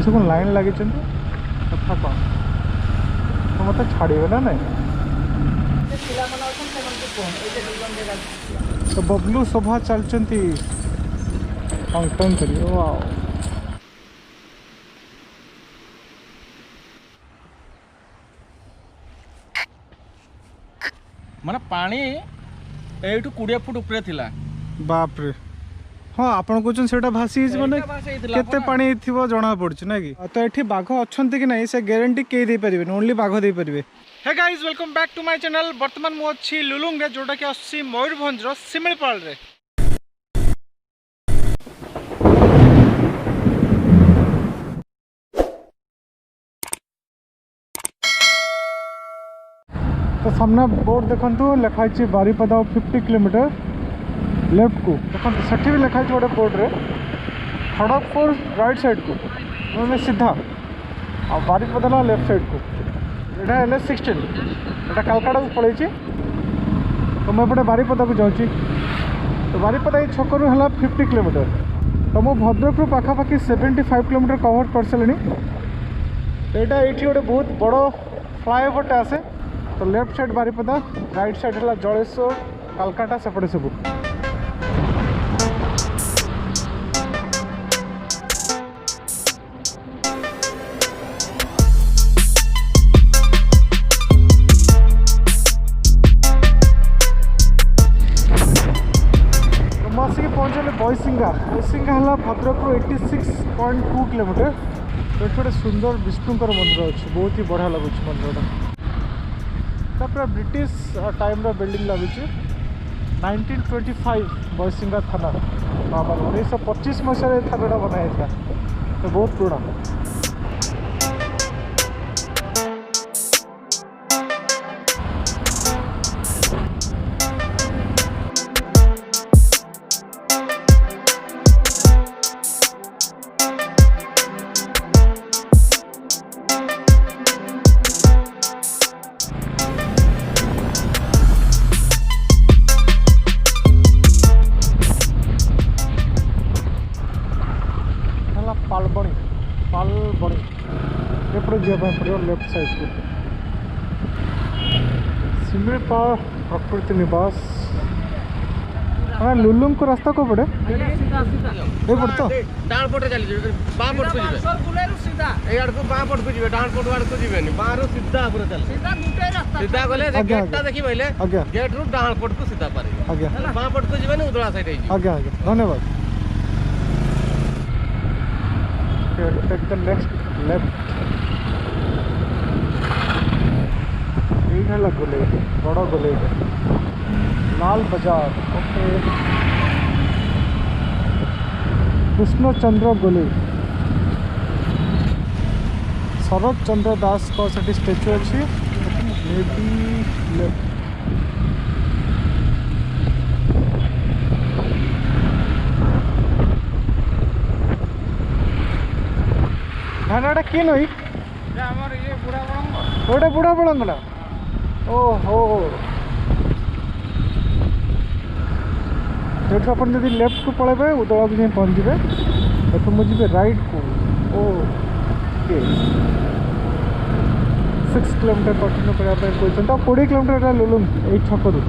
सब लाइन लगे कथा कौन तो मत छाड़े ना ना तो बबलू शोभा चलती टंग कर माने पानी 20 फुट ऊपर थिला। बाप रे हाँ आपन कहते से भासी माने केते पानी थी जना पड़ी ना कि तो ये बाघ अच्छा कि ना से ग्यारंटी कई दे पारे ओनली बाघ दे पारे। Hey guys welcome back to my channel. बर्तमान मु अच्छी लुलुंग रे जोटा कि आसी मयूरभंज रो सिमिलपाल रे। तो सामने बोर्ड देखु लिखाई बारीपदा 50 किलोमीटर लेफ्ट को देखो सेठी भी लिखाई गोटे बोर्ड रे खड़गपुर राइट साइड को मैंने सीधा आ बारीपदा लेफ्ट साइड को यहाँ LS16 यहाँ कालकाटा को पड़े तो मैं एपटे बारीपदा को जाऊँगी। तो बारीपदा ये छकरू है 50 किलोमीटर तो मु भद्रक पाखापाखि 75 किलोमीटर कवर कर सारे। यहाँ ये गोटे बहुत बड़ फ्लाईओवर आसे तो left side Baripada right side है जलेश्वर कालकाटा सेपटे सब। पहुँचे बईसिंगा है भद्रक 86.2 किलोमीटर। तो ये गोटे सुंदर विष्णुकर मंदिर अच्छे बहुत ही बढ़िया लगुच मंदिरटा पूरा ब्रिटिश टाइम बिल्डिंग लगुच 1925 बईसिंगा थाना 1925 मसीह थाना बनाई तो बहुत पुराना। पालबणी एपटे जावाई पड़ो लेफ्ट साइड को सिमिलपाल प्रकृति निवास लुलुंग को रास्ता को पड़े ये पड़ तो डाण पटे चली बाँ पट को सीधा को बाँ पट को जीवे डाण पट वाड़ को जीवेनी बाँ रो सीधा पूरा चल सीधा गले गेटटा देखि पहिले गेट रो डाण पट को सीधा पारे आज्ञा बाँ पट को जीवेनी उदला साइड है आज्ञा आज्ञा धन्यवाद। Take the next left. ये है गोले बड़ा गोले लाल बाजार ओके कृष्ण चंद्र गोले शरद चंद्र दास को स्टैचू अच्छी मे बी लेफ्ट। धानाटा किन हुई गोटे बुढ़ा बड़ंगला ओहो जो अपन जब लेफ्ट को पड़े उदला को जाए पहुँचे देखो मुझे राइट को ओके 6 किलोमीटर कंटिन्यू करने कहते तो 20 किलोमीटर लुलुंग यही छकरू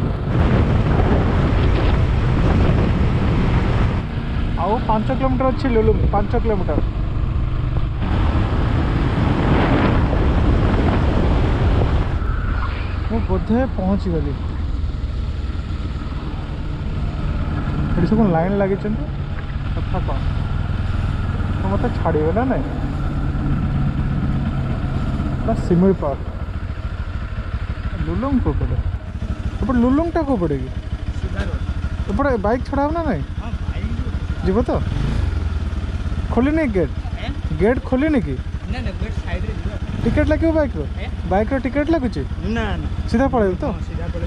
आउ 5 किलोमीटर अच्छी लुलुंग 5 किलोमीटर। वो बोधे पहुँच गली सब लाइन लगे कथा कौन तो मत छाड़े ना ना सिमिलपाल लुलुंग को पड़े तो लुलुंग टा को पड़ेगी तो बाइक छड़ा ना नहीं जीव तो खोली नहीं गेट खोली नहीं कि टिकेट लगे बाइक रो टिकेट लगुच ना सीधा पड़े तो सीधा पड़े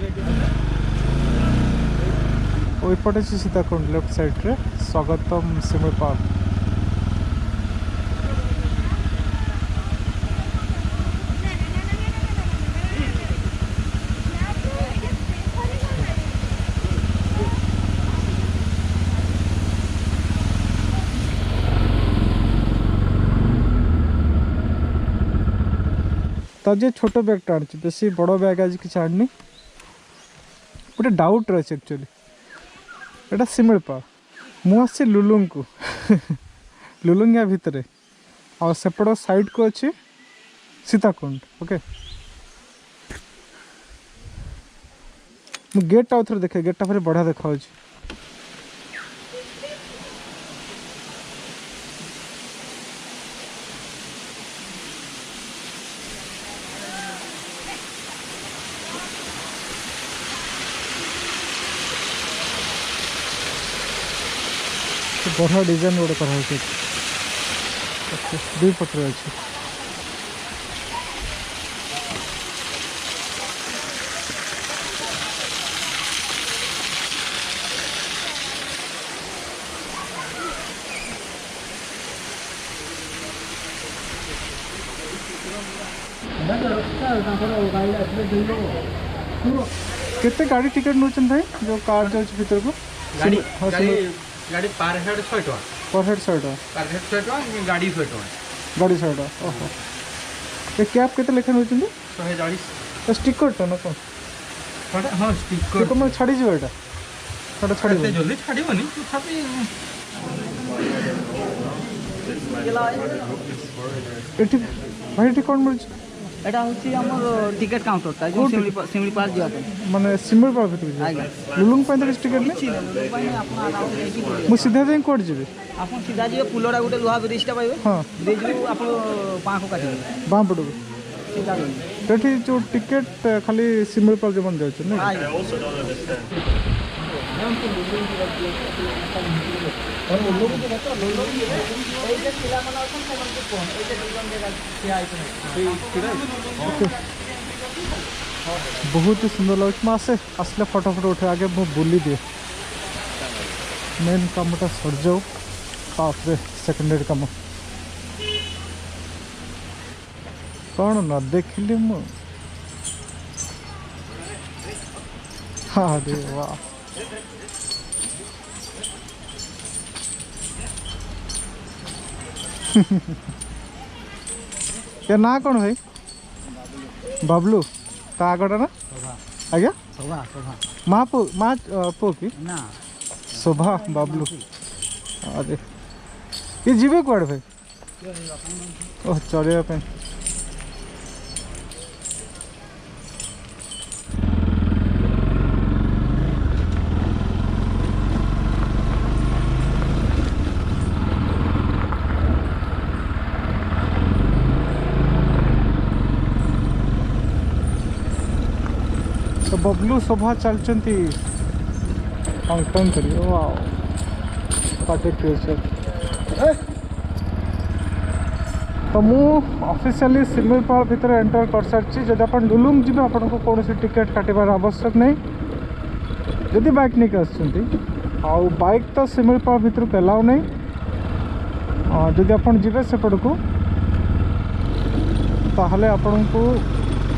एपटे से सीधा कौन लेफ्ट साइड रे स्वागतम सिमिलपाल। तो जे छोट बैगटा आनी बेसी बड़ बैग आज कि आनी गोटे डाउट रही एक्चुअली एटा शिमिळपाल मुझे लुलुंग को लुलुंग या भितर और सेपट साइड को अच्छी सीताकुंड ओके गेट आउ थे देखे गेटा फिर बढ़िया देखा बढ़िया डिजाइन गोटे कर दुई पटरे अच्छे केते गाड़ी टिकट नौचन भाई जो कार जाउछ भीतर को गाड़ी गाड़ी पर हेड 100 टका पर हेड 100 टका पर हेड 100 टका गाड़ी 100 टका गाड़ी 100 टका ओहो ए कैब केते लेखा नौचन 140 स्टिकर तो न कोन हां स्टिकर तो मैं छाड़ी जीव एटा एटा छाड़ी एते जल्दी छाड़ीबनी तथापि एटी भाई एटी कोन मिल एटा होची हमर टिकट काउंटर ता जो सिमलीपाल जिया माने सिमलीपाल भीतर आगे लुलुंग पाइन तक टिकट नहीं आपण आराम से एकी मु सीधा जाई कोड जीबे आपण सीधा जियो पुलोरा गुटे लोहा ब्रिजटा पाइबे हां ब्रिज आपण पाखो काटिबे बाम पड़ो सीधा तेठी जो टिकट खाली सिमलीपाल जमन जाउछ नहीं बहुत ही सुंदर लगे आसे आसले फटो फटो उठे आगे मु बुली दिए मेन कामटा सर जाऊ तापरे सेकेंडरी काम कौन न देखिली मु हाँ रे वाह क्या ना कौन भाई बाबलू ता आगटा ना आज्ञा शोभा शोभा माँ पो कि ना शोभा बाबलू अरे ये जीवे कुआड़े भाई ओह चढ़ा तो बबलू शोभा चलती टंग करिए तो मु ऑफिशियली सिमलीपाल भितर एंटर कर सारी जब आप लुलुंग जी आपन को कौन टिकेट काटबार आवश्यक नहीं जदि बाइक नहीं आउ बाइक तो सिमलीपाल भितर को एलाउ नहीं जदि आप जी सेपट को ताहले आपन को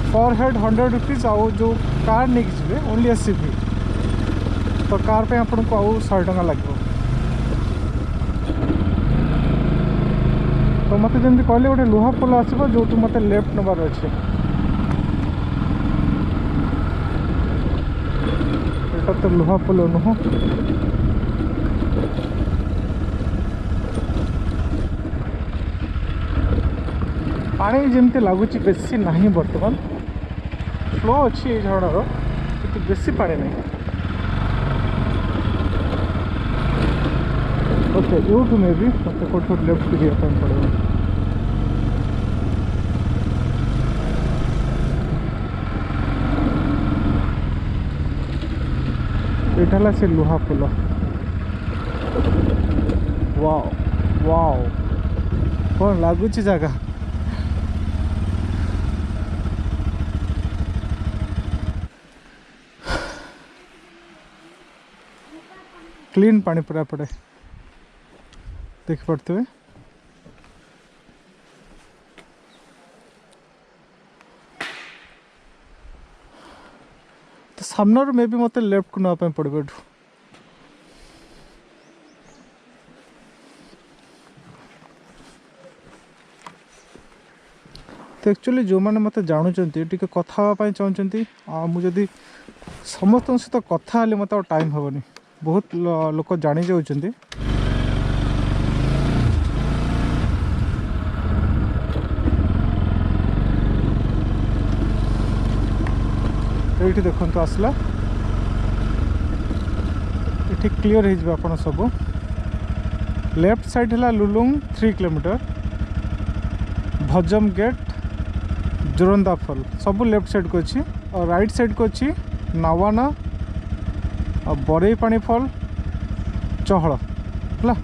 पर हेड 100 रुपीज आउ जो कार नहीं जी ओनली एसयूवी तो कार पे आपन को आउ 100 टका लगे तो मत जमी कहले गोटे लुहा पोल आसो जो मत लेफ्ट नबार अच्छे एटा तो लुहा पोल नुह पानी जमती लगुच बेसी नहीं बर्तमान फ्लो अच्छी झरणार कि बेसी पानी नहीं ओके यूटू में भी मतलब कोट लेफ्ट को जाए पड़ेगा एटा से लुहा पोल वाओ वाओ कौन लगुच जगह क्लीन पानी पूरा पड़े देख पड़ते हुए तो सामने मे भी मत लेफ्ट को ना पड़े तो एक्चुअली जो मैंने मत जानते टी कथा चाहते मुझे समस्त सहित कथा हेल्ले मत टाइम हेनी बहुत लोक जानी जाऊँच ये देखो आसला ये क्लीयर हो सब लेफ्ट साइड है लुलुंग 3 किलोमीटर भजम गेट जोरंदा फॉल सब लेफ्ट साइड को अच्छी और राइट साइड को अच्छी नावाना और बरई पानी फॉल चहल है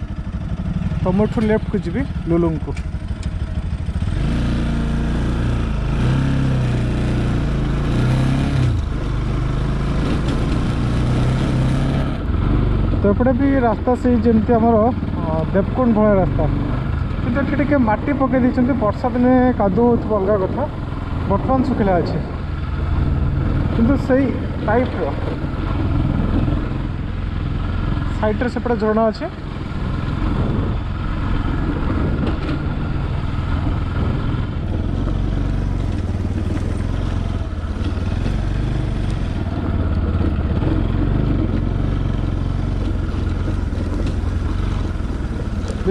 तो मुझे लेफ्ट को जी लुलुंग को तो एपटे भी रास्ता से जमती आमर देवकुंड भाया रास्ता कि टे माटी पकई देते वर्षा दिने कादू हो अलग कथा बर्तमान सुखला अच्छे किंतु सही टाइप साइड सेपटे झरणा अच्छे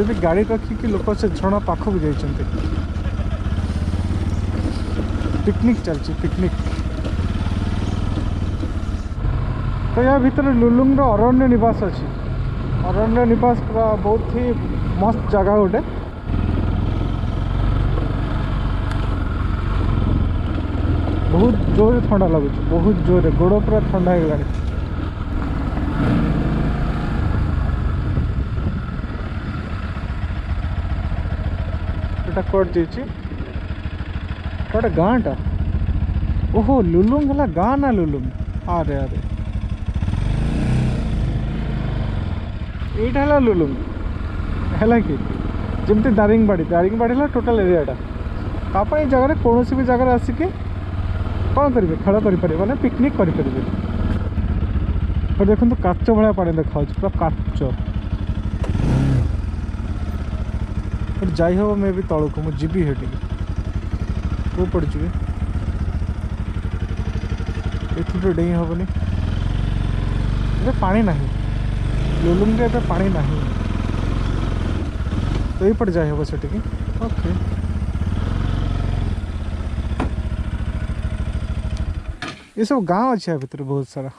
भी गाड़ी रखिकी लोक से झरणा पाखक जाइए पिकनिक चलती पिकनिक तो या भीतर लुलुंग अरण्य निवास अच्छी अरण्य निवास पूरा बहुत ही मस्त जगह गोटे बहुत जोर ठंडा लगुच बहुत जोर गोड़ पूरा ठंडा हो गला कट जाइए कौटे गाँटा ओहो लुलुंग है गाँ ना लुलुंग अरे अरे यहीटा है लुलुंग है कि जमती दारिंगबाड़ी है टोटाल एरियाटा आप जगह कौन भी जगह आसिक कौन करेंगे खेल करेंगे मैंने पिकनिक करेंगे और देखो काच भाया पानी देखा पूरा काच जाई हम मे भी तौक मुझे जीवी है को पड़ जी ये डेई हेनी ए पानी ना लुलुंग रे पानी ना तो ये पड़ जाए हम से ओके ये सब गाँव अच्छे भीतर बहुत सारा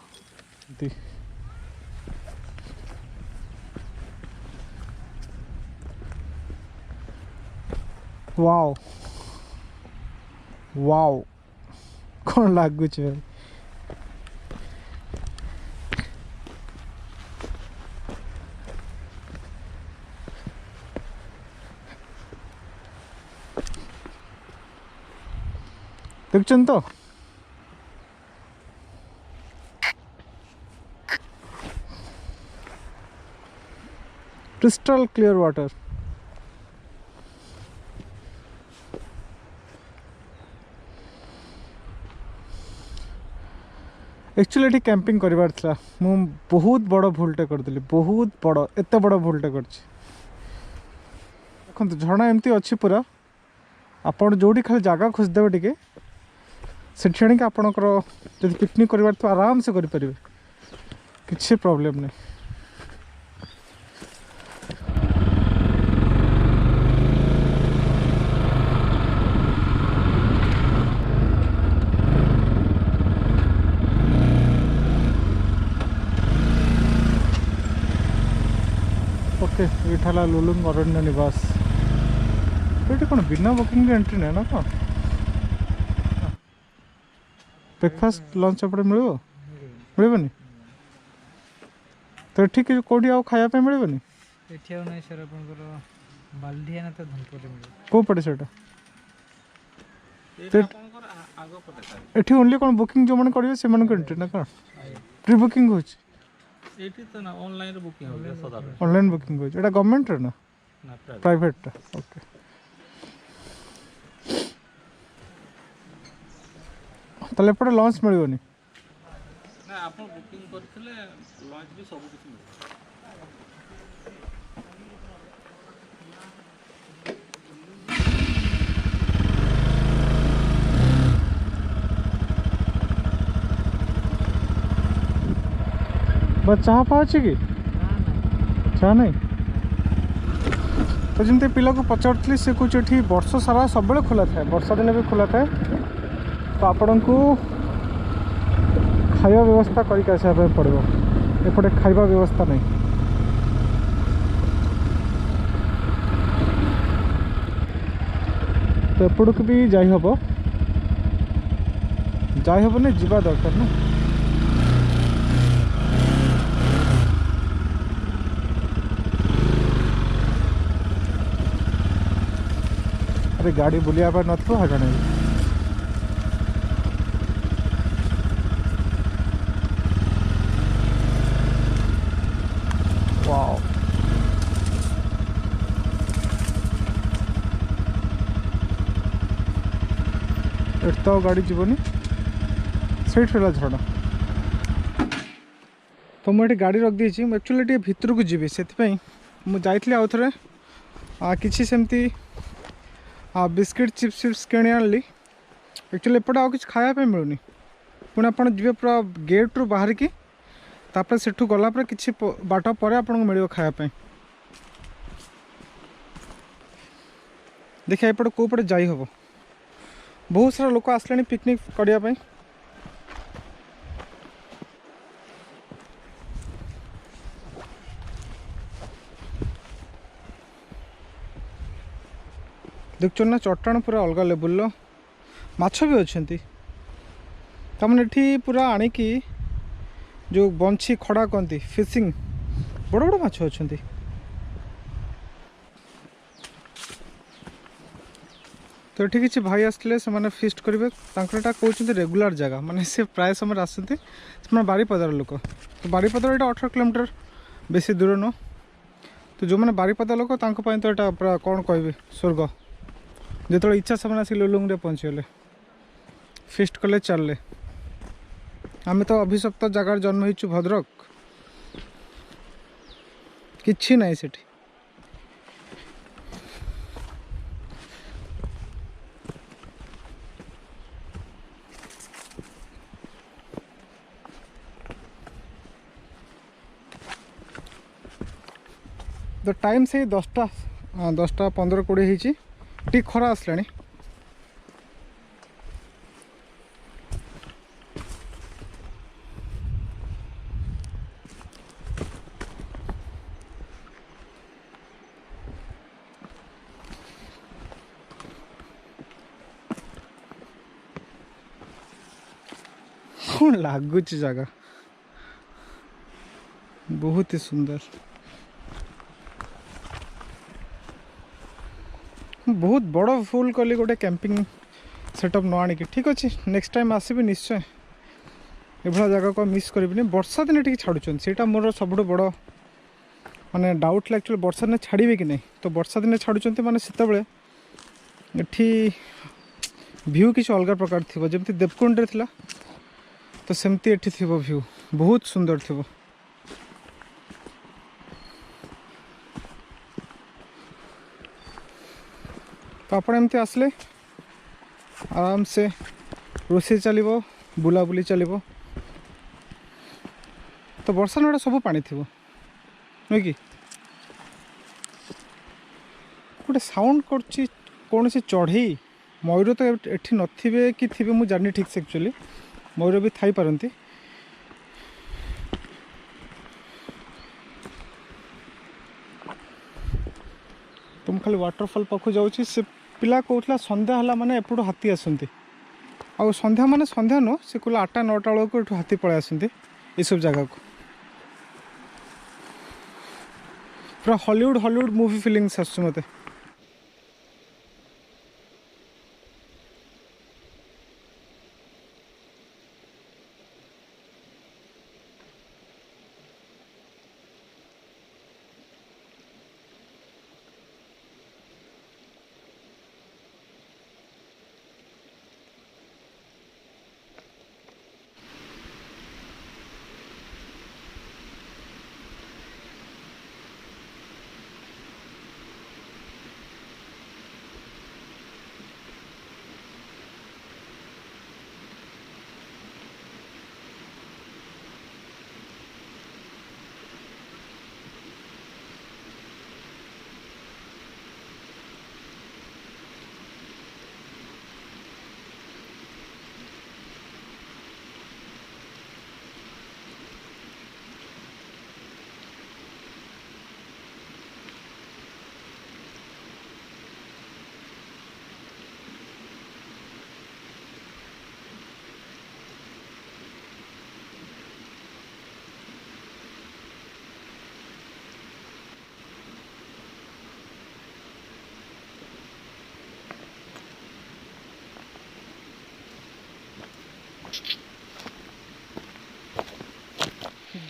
वाओ वाओ कौन लगुच देखछन तो क्रिस्टल क्लियर वाटर एक्चुअली ये कैंपिंग करवार था मु बहुत बड़ भूलटे करदेली बहुत बड़ एत बड़ भूलटे कर झरणा एमती अच्छी पूरा आपड़ जो खाली जगह खोजदेवे टे से आपणकर जब पिकनिक करवार तो आराम से करें किसी प्रॉब्लम नहीं ओके ये लुलुंग अरण्य निवास ये कौन बिना बुकिंग एंट्री ना ना कौन ब्रेकफास्ट लंच एपटे मिलबनी तो ठीक है कौटी आउ खाया मिलबनी कौ पटे से ओनली कौन बुकिंग जो मैंने करेंगे से एंट्री ना कौन प्री बुकिंग हो ऑनलाइन बुकिंग हो गवर्नमेंट रे ना प्राइवेट ओके ताले एपटे लंच मिलबनी ना आपण बुकिंग करथिले लंच भी सब कुछ मिल बस चाह पाँच कि चाह नहीं तो जमी पिला को पचारूली से कुछ ये वर्ष सारा सब खोला थाए वर्षा दिन भी खोला थाए तो आपण को खाଇବା व्यवस्था करके आसवा पड़ो एपटे खाଇବା व्यवस्था नहीं तो एपड़ को भी जाई हबो नहीं जीवा दरकार ना अरे गाड़ी बुलिया पर नथो हगणे वाओ एट तो गाड़ी जीवनी सेठ रहा झरना तो मुझे गाड़ी रख दी एक्चुअली भितर को जी से मुझे आउ थे कि सेमती बिस्किट चिप्स चिप्स किणी आनी एक्चुअली एपटे आउ कि खायापी मिलूनी पुणी आप जी पूरा गेट रू बाहर की तापर सेठू गलापर किसी बाट पर आपको मिल खायापी देखिए एपटे कौपटे जाई हम बहुत सारा लोक आसले पिकनिक करने देखुन ना चट्टान पूरा अलग लेवल माछ भी अच्छा तमें ये पूरा आणिकी जो बंशी खड़ा कहती फिशिंग बड़ बड़ माछ अच्छा तो ये किसी भाई आसते से फिस्ट करेंगे कहते रेगुलर जगह माने से प्राय समय आसते बारीपदार लोक तो बारीपदार ये 18 किलोमीटर बेसी दूर नुह तो जो मैंने बारीपदा लोक तो यहाँ पूरा कौन कह स्वर्ग जो इच्छा से आसिक लुलुंग पहुँचीगले फिस्ट कले चलले आम तो अभिशप्त जगार जन्म हो भद्रक किछि नहीं सेठी तो टाइम से 10टा 15-20 होती खरा आसला कौन लगुच जगह बहुत ही सुंदर बहुत बड़ फुल कली गोटे कैंपिंग सेटअप न आनिक ठीक अच्छे नेक्स्ट टाइम आसबि निश्चय एभला जगह को मिस करी वर्षा दिन टी छाड़ुन से मोर सब बड़ माने डाउट एक्चुअली वर्षा दिन छाड़े कि नहीं तो वर्षा दिन छाड़ुं माने से एठी व्यू किसी अलग प्रकार थी जमी देवकुंड थिला तो सेमती एठी थी व्यू बहुत सुंदर थी तो आप एमती आसले आराम से रोषे चलो बुलाबुली चलो तो वर्षा नड़ा सब पानी थी नुह कि गोटे साउंड कर कौन से चढ़ई मयूर तो एठी नथिबे कि थिबे मु जानि ठीक से एक्चुअली मयूर भी थाई पारंती तुम खाली वाटरफॉल पाखु जाऊँगी से पिला कहला संध्या है माने एपटू हाथी आसती आ संध्या माने संध्या नुह से कहला 8-9टा बेलू एठू हाथी पलि आसती ये सब जगह को पूरा हॉलीवुड मूवी फिलिंग्स आस मते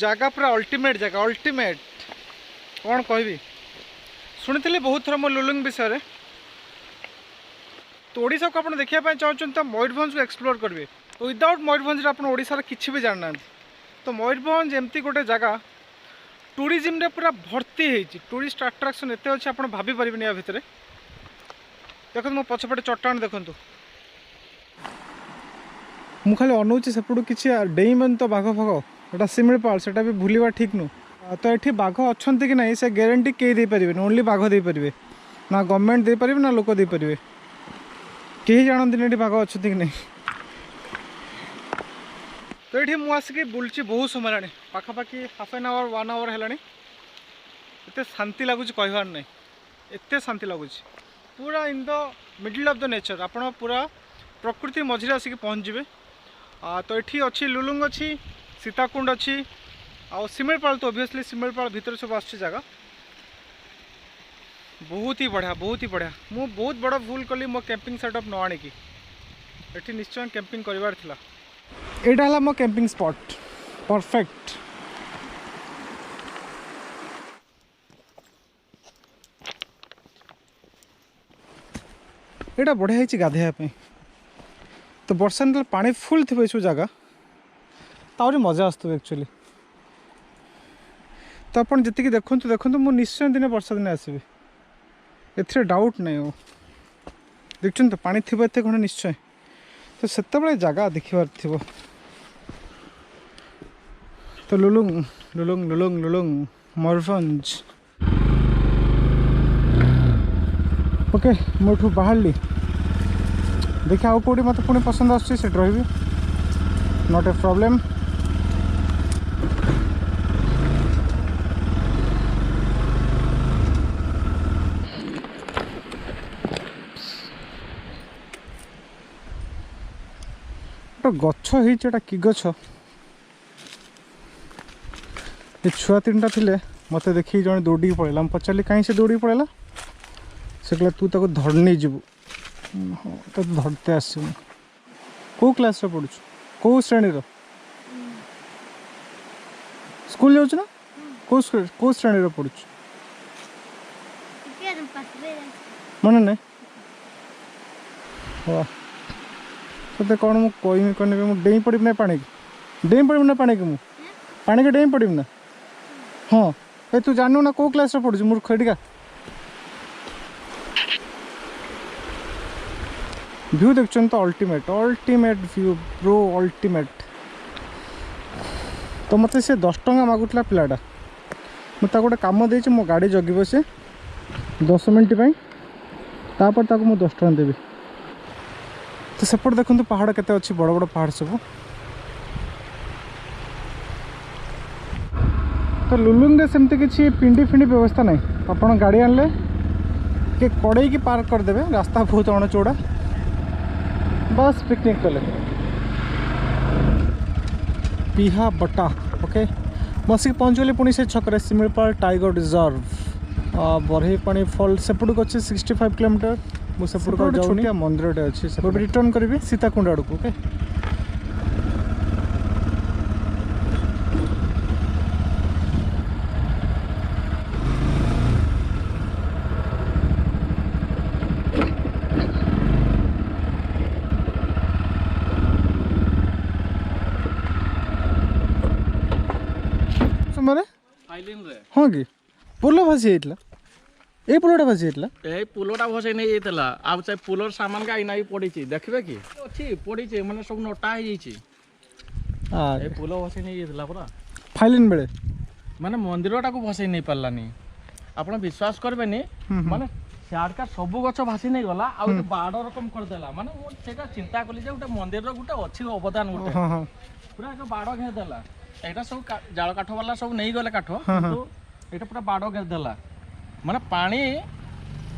जगह पूरा अल्टीमेट जगह अल्टीमेट कौन कहबी शुणी बहुत थर मो लुलुंग विषय तो ओडिशा को आप देखा चाहते तो मयूरभंज को एक्सप्लोर करेंगे तो विदाउट मयूरभंज आप ओडिशार किसी भी जाना तो मयूरभंज एमती गोटे जगह टूरिज्म रे पूरा भर्ती है टूरिस्ट अट्राक्शन एत अच्छे आप भाभी पारे या भितर देखो मो पछपटे चट्टान देखूँ मु खाली अनौची सेपटू कि डेईमान तो बाघ फाघ एटा शिमिळपाल सेटा भी भूलवा ठीक नु तो ये बाघ अच्छा कि ना से ग्यारंटी कई दे पारे ओनली बाघ दे पारे ना गवर्नमेंट दे पारे ना लोक दे पारे कहीं जानते ये बाघ अच्छा कि नहीं तो ये मुझे बुलची बहुत समय है पाखापाखि हाफ एन आवर 1 आवर है एत शांति लगुच कहबार ना एत शांति लगुच पूरा in the middle of the nature आप पूरा प्रकृति मझे आसिक पहुँच जाए तो ये अच्छी लुलुंग अच्छी सीताकुंड अच्छी आ शिमिळपाल तो ऑब्वियसली शिमिळपाल भीतर सब आस जगह बहुत ही बढ़िया मु बहुत बड़ा भूल कली मो कैंपिंग सेटअप न आने की एठी निश्चय कैंपिंग करिवार थिला एटा हला मो कैंपिंग स्पॉट परफेक्ट एटा बढ़िया है गाधेया पे तो वर्षा ना पानी फुल थी सब जगह तावरी मजा आसो एक्चुअली तो आप जी देखूँ देखूँ मुझे निश्चय दिन वर्षा दिन आसबि ए डाउट नहीं हो देखुन तो पानी थी एत खंड निश्चय तो से जगह देखिबार थी तो लुलुंग लुलुंग लुलुंग लुलुंग मयूरभंज ओके मुठू बाहरली देखिए आउ कौटी मत पुणी पसंद आसुची से रही नॉट ए प्रॉब्लम गछ होटा कि गछ ये छुआ 3टा थे मत देखिए जड़े दौड़ी पड़ेगा पचारि कहीं से दौड़ी पड़ेगा से कहला तू ताको धड़ नहीं जीवु तो धरते आस कौ क्लास पढ़ु कौ श्रेणी स्कूल जाऊँ ना कौ श्रेणी पढ़ु मन नहीं वाह तो कौन मुझे कहमी कौन मुझे डेई पड़ी ना पानी की डेई पड़ी ना पानी की मुझे पानी के डेई पड़ी ना हाँ ए तू जानू ना कौ क्लास पढ़ु मूर्ख एटिका व्यू देखुन तो ultimate ultimate view bro ultimate तो मत से 10 टंका मागुला पिलाटा मुझे गोटे कम दे मो गाड़ी जगिब से 10 मिनट तापर ताको मु 10 टंका देवी तो सेपट देखो तो पहाड़ केते अच्छी बड़ बड़ पहाड़ सब तो लुलुंग रे सेमती किसी पिंडी फिंडी व्यवस्था नहीं आप गाड़ी आनले के कड़े की पार्क करदे रास्ता बहुत अणचौड़ा बस पिकनिक कले पिहा बटा ओके बसिक पहुँचली पुणी से छक शिमिळपाल टाइगर रिजर्व बरही पानी फॉल सेपटू अच्छे 65 किलोमीटर मुझे छोटिया मंदिर अच्छे से रिटर्न करी सीताकुंड आड़ को ओके हाँ कि पोल भासी जाइला ए पोलटा भासी जाइला ए पोलटा भसे नहीं जाइतला अब से पोलर सामान का आइना भी पड़ी छी देखबे की अछि पड़ी छी माने सब नोटा हो जाई छी ए पोल भसे नहीं जाइतला पूरा फाइलिन बेले माने मंदिरटा को भसे नहीं पारलानी आपण विश्वास करबेनी माने सियाड का सब गछ भासी नहीं गला आ बाड़ रकम कर देला माने वो सेटा चिंता कली जे उटा मंदिर रो गुटा अछि अवदान गुटे पूरा एक बाड़ घेर देला एटा सब जाल काठ वाला सब नहीं गले काठ तो एटा पूरा बाड़ घेर देला माने पानी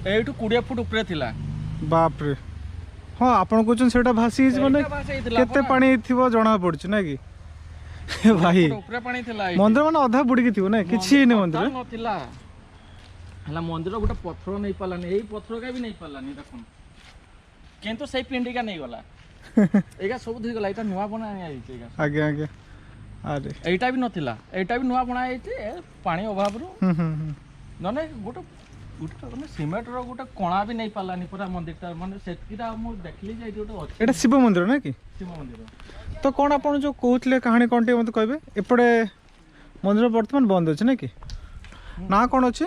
एठू 20 फुट ऊपर थिला बाप रे हाँ आपण कोचन सेटा भासी माने केते पानी थिबो जणा पड़छ ना कि भाई ऊपर पानी थिला मंदिर माने आधा बुड़ी के थिबो ना किछि नै मंदिर न थिला हला मंदिर गुटा पत्थर नहीं पालानी एई पत्थर का भी नहीं पालानी देखुन किंतु सही पिंडी का नहीं गला एगा सब धुई गला एटा नुवा बना आइ छै एगा आगे आगे अरे एटा भी नथिला एटा भी नुआ बना पानी अभाव नने गोटे गोटे सीमेंट रो गोटे कणा भी नहीं पालानी पूरा मंदिरटा माने सेटिरा मु देखली जे गोटे एटा शिव मंदिर ना कि शिव मंदिर तो कौन आप जो कहते कहानी कौन टे मत कहबे एपटे मंदिर वर्तमान बंद अच्छे ना कि ना कौन अच्छे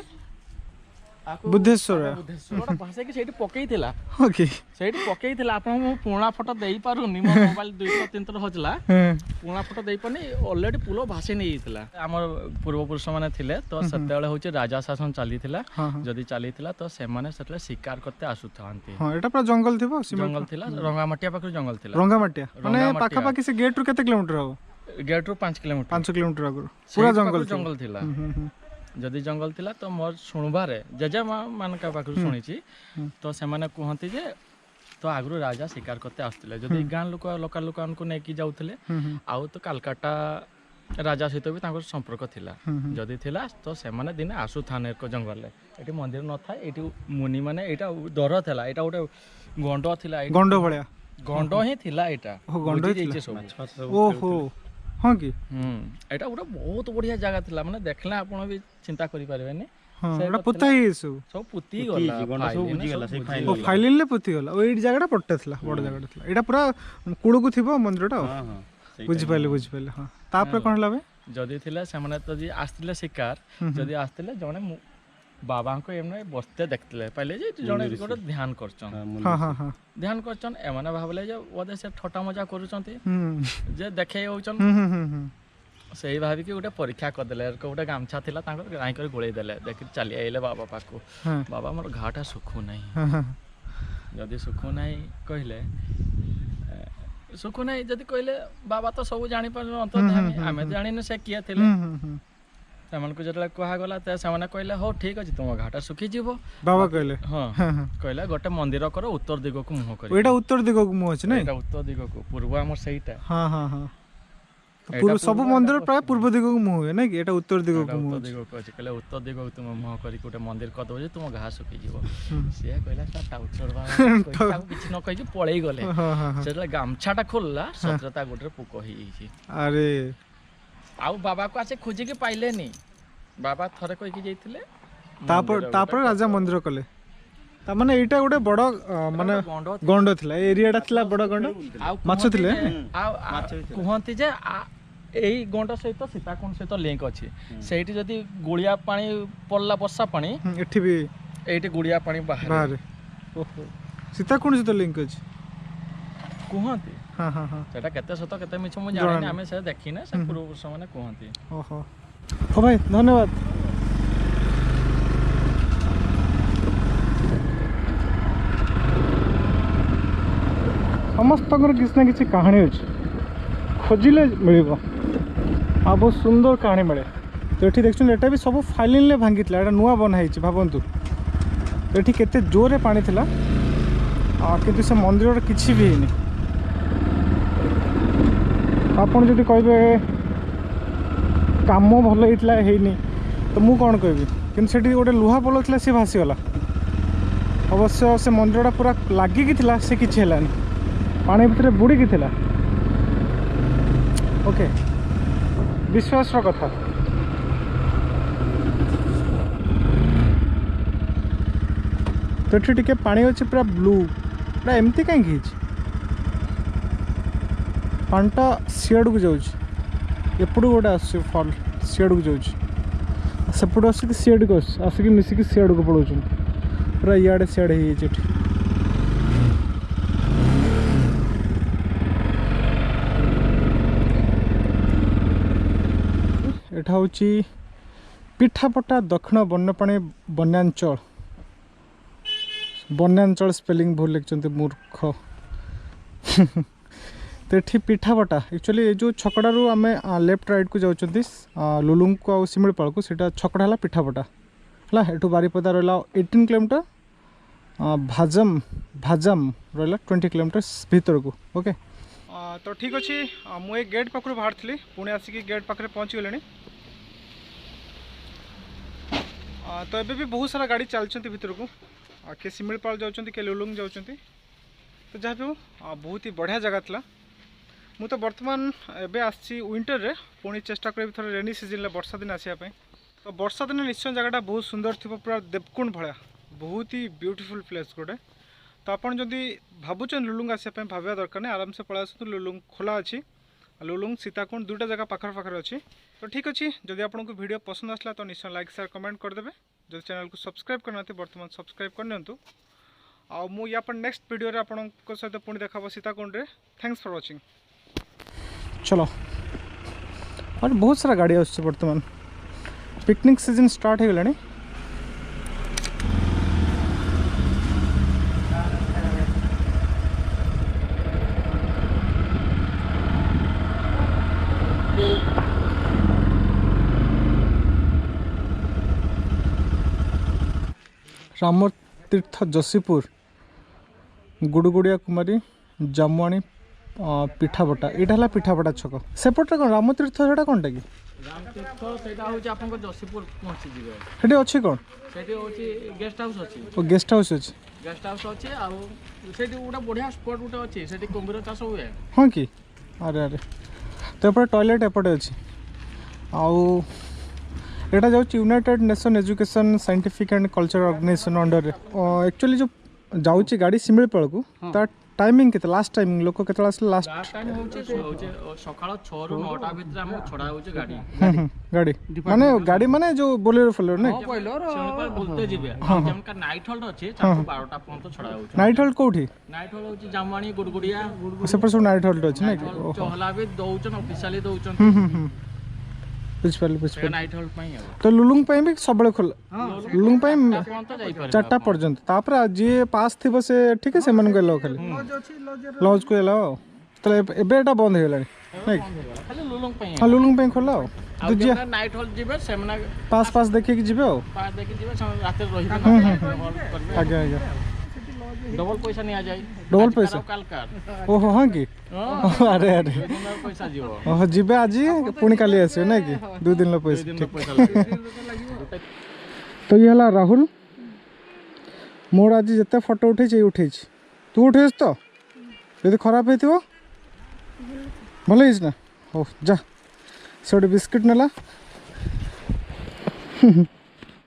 बुद्धेश्वर बुद्धेश्वर भाषा कि सेठी पकेइथिला ओके सेठी पकेइथिला आपन मु पुणा फोटो देई पारुनी मो मोबाइल 200-300 होजला पुणा फोटो देई पनी ऑलरेडी पुलो भाषे नहीं हितला हमर पूर्व पुरुष माने थिले तो सतेले होचे राजा शासन चलीथिला जदी चलीथिला तो से माने सतले शिकार करते आसुथांती हां एटा पूरा जंगल थिबो जंगल थिला रंगामाटिया पाखर जंगल थिला रंगामाटिया माने पाखा पाखी से गेट रु केते किलोमीटर हो गेट रु 5 किलोमीटर आगु पूरा जंगल थिला जदि जंगल थिला तो मोर सुनबारे जेजे मानका पाखर सुनिछि तो से माने कहंती जे तो आगु राजा शिकार करते आस्तले जदि गां लोकल लोक को नेकी जाउथले आउ तो कलकत्ता राजा सहित भी तांकर संपर्क थिला जदि थिला तो से माने दिन आसु थाने को जंगल ले एटी मंदिर न था एटी मुनि माने एटा डर थिला एटा गोटे गंडो थिला गंडो भलिया गंडो ही थिला एटा गंडो जेचे सब ओहो हां कि एटा गोटे बहुत बढ़िया जगह थिला माने देखले आपण भी चिंता करि पारबेनी हां एटा पुता ही सब पुती गला सब बुझी गला से फाइल ओ फाइलिन ले पुती गला ओ एडी जगहटा पट्टा थिला बड़ जगहटा थिला एटा पूरा कुळु को थिबो मंदिरटा हां बुझि पाले हां तापर कोन लाबे जदी थिला से माने तो जी आस्तिले शिकार जदी आस्तिले जने बाबा को एमने बसते देखतले पहले जे जने गोटे ध्यान करछन हां हां हां ध्यान करछन एमाने भाबले जे ओदे से ठटा मजा करूछंती जे देखे होछन सही भाभी कि गोटे परीक्षा कर देले गोटे गामछा थिला तांकर गाय कर गोळै देले देख चली आइले बाबा पाको बाबा मोर घाटा सुखु नहीं जदी सुखु नहीं कहले सुखु नहीं जदी कहले बाबा तो सब जानि पर अंतर्यामी हमें जानि न से किया थिले सेमन को जतला कहा गला त सेमने कहले हो ठीक अछि तुम घाटा सुखी जीवो बाबा कहले हां कहले गोटे मंदिर करो उत्तर दिग को मुह करी एटा उत्तर दिग को मुह अछि नै एटा उत्तर दिग को पूर्व हमर सहीटा हां हां हां पूर्व सब मंदिर प्राय पूर्व दिग को मुह है नै कि एटा उत्तर दिग को मुह उत्तर दिग को अछि कहले उत्तर दिग को तुम मुह करी गोटे मंदिर क दो जे तुम घास सुखी जीवो से कहला सा टाउचर बाबा कहता किछ न कहि पळेई गले सेला गामछाटा खोलला सत्रता गोटे पुको ही छी अरे आउ बाबा को आसे खोजे के पाइले नी बाबा थरे कहि के जइथिले तापर राजा मंदिर कले ता माने एटा गोटे बड़ माने गंडो थिला एरियाटा थिला बड़ गंडो माछ थिले कहंती जे एई गंडो सहित सीताकुंड सहित लिंक अछि सेठी जदी गुलिया पानी पल्ला वर्षा पानी एठी भी एठी गुलिया पानी बाहर ओहो सीताकुंड सहित लिंक अछि कहंती हां हां हां सेटा केते सत केते मिछ मु जानि हमें से देखिने से पूर्व पुरुष माने कहंती ओहो हो भाई धन्यवाद समस्त किसी ना किसी कहानी अच्छे खोजिले मिल बहुत सुंदर कहानी मिले तो ये देखते एटा भी सब फाइलिन भांगी एटा नुआ बनाई भावतु तो ये केते जोरे पानी थिला किंतु से मंदिर किसी भी है आपन जदि कहबे काम भल होता है तो मु कौन कहबी कि गोटे लुहा पोल था सी भासीगला अवश्य से मंदिरटा पूरा लगिकी से किसी है पानी भितर बुड़ीकी थिला ओके विश्वास कथा तो ये टे पानी अच्छे पूरा ब्लू पूरा एमती कहीं पाटा सीआड़ को जापड़ गोटे आल सीआड़ को जापट आसिक सीआड़ को आसिक मिसिक सीआड़ को पड़ो पूरा इे सीआड़ हो एटा हूँ पिठापटा दक्षिण वन्यप्राणी वन्यांचल स्पेलिंग भूल लिखते मूर्ख तो ये पिठापटा एक्चुअली जो छकड़ारू आम लेफ्ट राइट को जाऊँच लुलुंग को आ शिमिलीपाल को सीटा छकड़ा है पिठापटा है एठू बारीपदा रहा 18 किलोमीटर भाजम रहा 20 किलोमीटर भीतर को ओके तो ठीक अच्छे मुझे गेट पाखु बाहर थी पुणी आसिक गेट पाखे पहुँची गले तो ये भी बहुत सारा गाड़ी चलती भीतर को किए शिमिलीपाल जाऊँ किए लुलुंग जाऊँ तो जहाँ भी हो बहुत ही बढ़िया जगह था मु तो बर्तमान एबे आसी विंटर रे पुणी चेष्टा करी थोड़े रेनी सीजन ले वर्षा दिन आसिया पे। तो वर्षा दिन निश्चय जगह बहुत सुंदर थी पूरा देवकुंड भाया बहुत ही ब्यूटीफुल प्लेस गोटे। तो आपन जदि भावुन लुलुंग आसा भाविया दरकार नहीं आराम से पड़ा आसतु लुलुंग खोला अच्छी लुलुंग सीताकुंड दुईटा जगह पाखर पाखर अच्छी। तो ठीक अच्छे जदि आपको वीडियो पसंद आसला तो निश्चय लाइक शेयर कमेंट करदे। जो चैनल को सब्सक्राइब करना बर्तमान सब्सक्राइब करनियंतु आउ मु या पर नेक्स्ट वीडियो रे आपन को सहित पुणी देखा सीताकुंड रे। Thanks for watching. चलो और बहुत सारा गाड़ी आसছে बर्तमान पिकनिक सीजन स्टार्ट हो गलानी। राम तीर्थ जसीपुर गुड़गुड़िया कुमारी जामुआणी पिठापटा यहाँ है पिठापटा छक सेपटे कौन राम तीर्थ से कौन टा कि रामतीर्थ सेटा होची आपन को जसीपुर पहुंची जिवे सेठी अछि कौन सेठी होची गेस्ट हाउस अछि ओ गेस्ट हाउस अछि आ सेठी उडा बढ़िया स्पॉट उटा अछि सेठी कुंभीर चाष हुए। हां कि अरे अरे तो एपटे टॉयलेट एपटे अछि आउ एटा जाउची united nation education scientific and cultural organisation under actually जो जाउची गाड़ी सिमलपाल को ता टाइमिंग केते लास्ट टाइमिंग लोक केते आसले लास्ट टाइम होचे सकाळ 6 रु 9 टा भीतर हम छडा होचे गाड़ी गाड़ी माने जो बोलेरो फलेरो नै बोलेरो सिमलपाल बोलते जिवे हम का नाइट होल्ड अछि 12 टा पर्यंत छडा होचे। नाइट होल्ड कोठी नाइट होल्ड होची जामवाणी गुडगुडिया से पर सब नाइट होल्ड अछि नै चहला भी दउचन ऑफिशियली दउचन नाइट होल्ड पई तो लुलुंग पई भी सबले खोल लुलुंग पई 4टा पर्यंत तापर जे पास थिबो से ठीक है से मन गेलो खाली लॉज को एलो तले एबे एटा बंद हे लानी नै खाली लुलुंग पई हां लुलुंग पई खोला दूजिया नाइट होल्ड जिबे सेमना पास देखे कि जिबे पास देखे जिबे रात रही आगे आगे डबल पैसा नहीं आ जाए डबल पैसा काल कार ओहो हां कि अरे अरे पैसा जीवो ओहो जिबे आज पुणी काली आसे नै कि 2 दिन लो पैसा तो ये हला राहुल मोर आज जते फोटो उठे तू उठेस तो यदि खराब हेतिबो भले हिस ना हो जा से बिस्किट नेला